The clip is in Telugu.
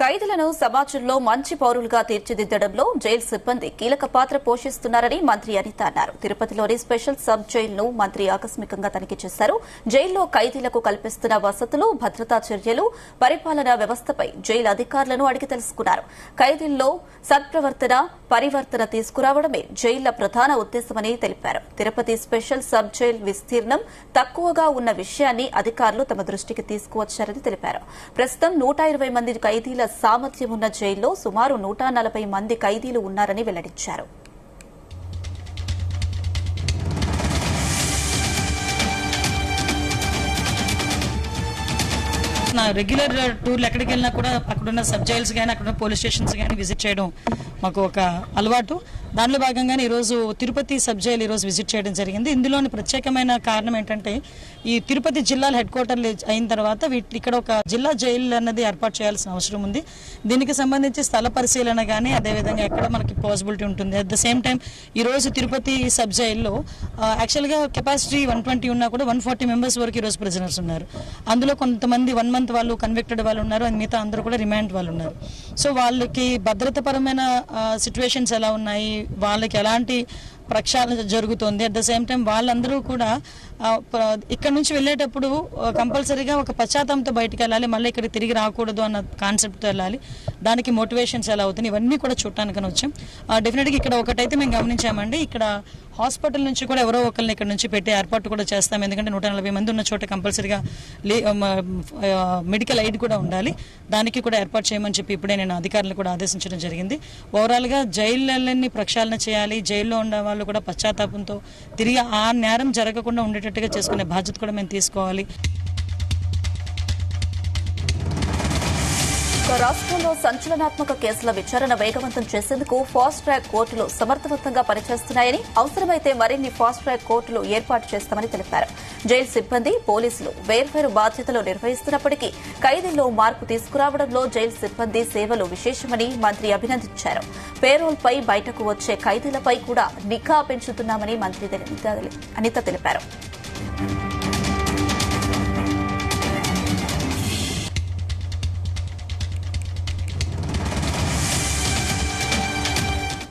ఖైదీలను సమాజంలో మంచి పౌరులుగా తీర్చిదిద్దడంలో జైలు సిబ్బంది కీలక పాత్ర పోషిస్తున్నారని మంత్రి అనిత అన్నారు. తిరుపతిలోని స్పెషల్ సబ్ జైలును మంత్రి ఆకస్మికంగా తనిఖీ చేశారు. జైల్లో ఖైదీలకు కల్పిస్తున్న వసతులు, భద్రతా చర్యలు, పరిపాలనా వ్యవస్థపై జైలు అధికారులను అడిగి తెలుసుకున్నారు. ఖైదీల్లో సత్ప్రవర్తన, పరివర్తన తీసుకురావడమే జైళ్ల ప్రధాన ఉద్దేశమని తెలిపారు. తిరుపతి స్పెషల్ సబ్ జైలు విస్తీర్ణం తక్కువగా ఉన్న విషయాన్ని అధికారులు తమ దృష్టికి తీసుకువచ్చారని తెలిపారు. ప్రస్తుతం 120 మంది ఖైదీల సామర్థ్యం ఉన్న జైల్లో సుమారు 140 మంది ఖైదీలు ఉన్నారని వెల్లడించారు. రెగ్యులర్ టూర్లు ఎక్కడికి వెళ్ళినా కూడా అక్కడున్న సబ్ జైల్స్ కానీ అక్కడ పోలీస్ స్టేషన్స్ కానీ విజిట్ చేయడం మాకు ఒక అలవాటు. దానిలో భాగంగానే ఈరోజు తిరుపతి సబ్ జైలు ఈరోజు విజిట్ చేయడం జరిగింది. ఇందులోని ప్రత్యేకమైన కారణం ఏంటంటే ఈ తిరుపతి జిల్లాల హెడ్ క్వార్టర్లు అయిన తర్వాత ఇక్కడ ఒక జిల్లా జైలు అన్నది ఏర్పాటు చేయాల్సిన అవసరం ఉంది. దీనికి సంబంధించి స్థల పరిశీలన కానీ అదేవిధంగా ఎక్కడ మనకి పాసిబిలిటీ ఉంటుంది. అట్ ద సేమ్ టైం ఈరోజు తిరుపతి సబ్ జైల్లో యాక్చువల్గా కెపాసిటీ 120 ఉన్నా కూడా 140 మెంబర్స్ వరకు ఈరోజు ప్రిజనర్స్ ఉన్నారు. అందులో కొంతమంది 1 మంత్ వాళ్ళు కన్విక్టెడ్ వాళ్ళు ఉన్నారు, అండ్ మిగతా అందరూ కూడా రిమాండ్ వాళ్ళు ఉన్నారు. సో వాళ్ళకి భద్రతాపరమైన సిచ్యువేషన్స్ ఎలా ఉన్నాయి, వాళ్ళకి ఎలాంటి ప్రక్షాళన జరుగుతుంది, అట్ ద సేమ్ టైం వాళ్ళందరూ కూడా ఇక్కడ నుంచి వెళ్ళేటప్పుడు కంపల్సరీగా ఒక పశ్చాత్తాపంతో బయటకు వెళ్ళాలి, మళ్ళీ ఇక్కడ తిరిగి రాకూడదు అన్న కాన్సెప్ట్తో వెళ్ళాలి. దానికి మోటివేషన్స్ ఎలా అవుతుంది ఇవన్నీ కూడా చూడటానికి వచ్చాం. డెఫినెట్గా ఇక్కడ ఒకటైతే మేము గమనించామండి, ఇక్కడ హాస్పిటల్ నుంచి కూడా ఎవరో ఒకరిని ఇక్కడ నుంచి పెట్టే ఏర్పాటు కూడా చేస్తాం. ఎందుకంటే 140 మంది ఉన్న చోట కంపల్సరీగా మెడికల్ ఎయిడ్ కూడా ఉండాలి. దానికి కూడా ఏర్పాటు చేయమని చెప్పి ఇప్పుడే నేను అధికారులు కూడా ఆదేశించడం జరిగింది. ఓవరాల్గా జైళ్ళని ప్రక్షాళన చేయాలి, జైల్లో ఉన్న వాళ్ళు కూడా పశ్చాత్తాపంతో తిరిగి ఆ నేరం జరగకుండా ఉండేటట్టుగా చేసుకునే బాధ్యత కూడా మేము తీసుకోవాలి. రాష్ట్రంలో సంచలనాత్మక కేసుల విచారణ వేగవంతం చేసేందుకు ఫాస్ట్ ట్రాక్ కోర్టులు సమర్థవంతంగా పనిచేస్తున్నాయని, అవసరమైతే మరిన్ని ఫాస్ట్ ట్రాక్ కోర్టులు ఏర్పాటు చేస్తామని తెలిపారు. జైలు సిబ్బంది, పోలీసులు వేర్వేరు బాధ్యతలు నిర్వహిస్తున్నప్పటికీ ఖైదీల్లో మార్పు తీసుకురావడంలో జైలు సిబ్బంది సేవలు విశేషమని మంత్రి అభినందించారు. పేరోల్పై బయటకు వచ్చే ఖైదీలపై కూడా నిఘా పెంచుతున్నామని మంత్రి అనిత తెలిపారు.